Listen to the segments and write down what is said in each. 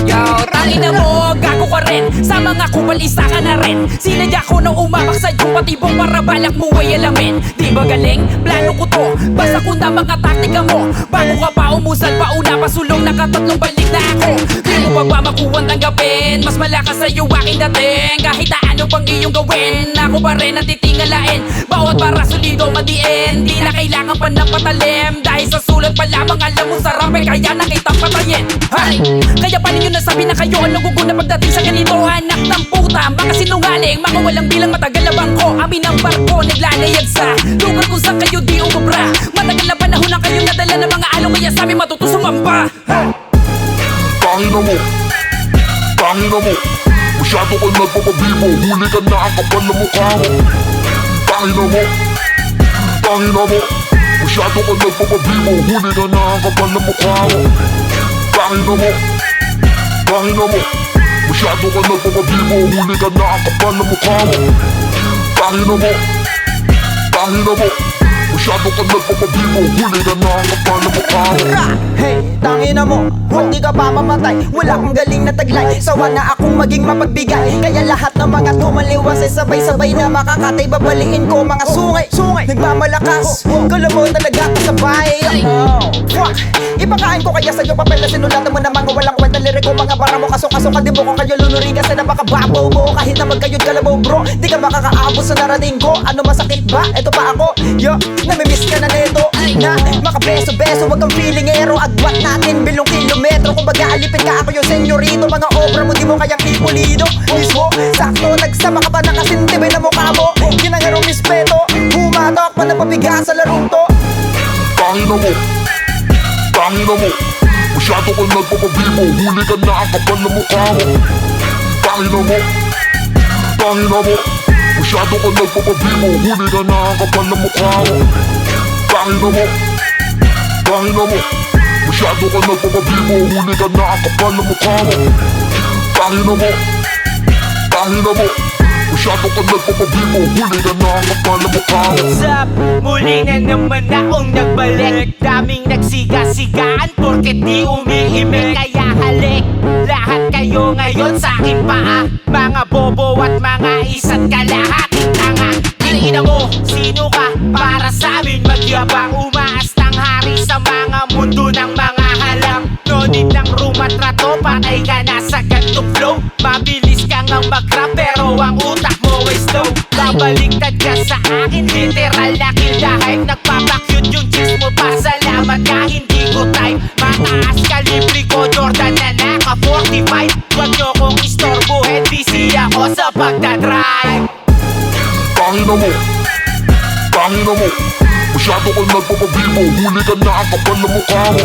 Yo, tangina mo, gago ka rin. Sa mga kupal, isa ka na rin. Sinadya ko na umapak sa iyong patibong para balak mo ay alamin. Di ba galing? Plano ko to. Basta kung na mga taktika mo. Bago ka pa umusal, pauna pasulong, nakatatlong balik na ako. Di mo pa ba makuwang tanggapin? Mas malakas sa'yo aking dating. Kahit na ano pang iyong gawin, ako pa rin ang titingalain. Bawat para solido madiin. Di na kailangan pa ng patalim. Dahil sa sulat pa lamang alam mo sarap, kaya na kitang patayin. Hay! Kaya pa ninyo nasabi na kayo ang naguguna pagdating sa ganito. Anak ng puta, mga sinungaling, mga walang bilang, matagal na bangko. Amin ang barko, naglalayag sa lugar kung saan kayo di umubra. Matagal na panahon lang kayo nadala ng mga along, kaya sa amin matutusumang pa. Tangina mo, tangina mo, masyado ka nagpapabibo. Huli ka na ang kapal na mukha mo. Tangina mo, tangina mo, masyado ka nagpapabibo. Huli ka na ang kapal na mukha mo. Tangina mo, tangina mo, masyado ka nagpapabibo. Huli ka na ang kapal na mukha mo. Tangina mo, tangina mo, masyado ka nagpapabibo. Huli ka na ang kapal na mukha mo. Hey, tangina mo, hindi ka pa mamatay. Wala kang galing na taglay. Sawa na akong maging mapagbigay. Kaya lahat ng mga tumaliwas ay sabay-sabay na makakatay. Babaliin ko mga sungay, nagmamalakas. Kala mo talaga kasabay. Fuck, ipakain ko kaya sa'yo papel na sinulatan mo na mga walang kwenta liriko. Mga bara mo kaso-kaso ka, di mo kung kayo lunurin kasi napakababaw mo. Kahit na magkayod kalabaw bro, di ka makakaabot sa narating ko. Ano masakit ba? Eto pa ako, yo, namimiss ka na neto. Na makabeso-beso, wag kang feelingero. Agwat natin bilong kilometro. Kung baga alipin ka ako yung senyorito. Mga obra mo di mo kayang ipulido. Mismo, sakto, nagsama ka pa nakasintibay na mukha mo. Ginangarong mispeto, humatok pa na pabiga sa larong to. Tangina mo, tangina mo, masyado ka nagpapabibo. Huli ka na ang kapal na mukha mo. Tangina mo, tangina mo, masyado ka nagpapabibo. Huli ka na ang kapal na mukha mo. Tangina mo, tangina mo, masyado ka nagpapabibo. Huli ka na ang kapal na mukha mo. Tangina mo, tangina mo, masyado ka nagpapabibo. Huli ka na ang kapal na mukha mo. What's up? Muli na naman akong nagbalik. Daming nagsiga-sigaan porket di umiimik. Kaya halik, lahat kayo ngayon sa aking paa. Mga bobo at mga isa't kalahating tanga. Ina mo, sino ka? Para sa amin magyabang. Umaastang hari sa mga mundo ng mga halang. No need ng rumatrato, patay ka na sa gantong flow. Mabilis ka nga mag-rap pero ang utak mo ay slow. Babaliktad ka sa akin, literal na kill. Dahil nagpapakyut yung chicks mo, pasalamat ka hindi ko type. Mataas kalibre ko, Jordan na naka 45. Huwag nyo kong istorbohin, busy ako sa pagdadrive. Tangina mo, tangina mo, masyado ka nagpapabibo. Huli ka na ang kapal na mukha mo.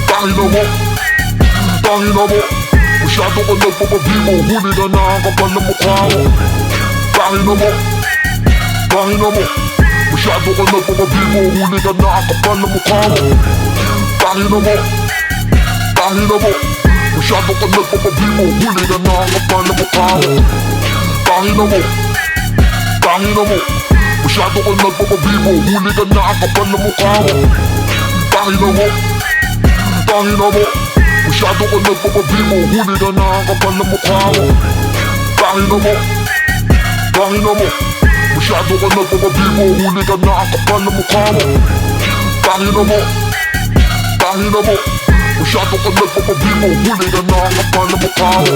Tangina mo, tangina mo, masyado ka nagpapabibo. Huli ka na ang kapal na mukha mo. Tangina mo, tangina mo, masyado ka nagpapabibo. Huli ka na ang kapal na mukha mo. Tangina mo, tangina mo, masyado ka nagpapabibo. Huli ka na ang kapal na mukha mo. Tangina mo, tangina mo, masyado ka nagpapabibo. Huli ka na ang kapal na mukha mo. Tangina mo, tangina mo, masyado ka nagpapabibo. Huli ka na ang kapal na mukha mo. Tangina mo, tangina mo, masyado ka nagpapabibo. Huli ka na ang kapal na mukha mo. Tangina mo, tangina mo, masyado ka nagpapabibo. Huli ka na ang kapal na mukha mo.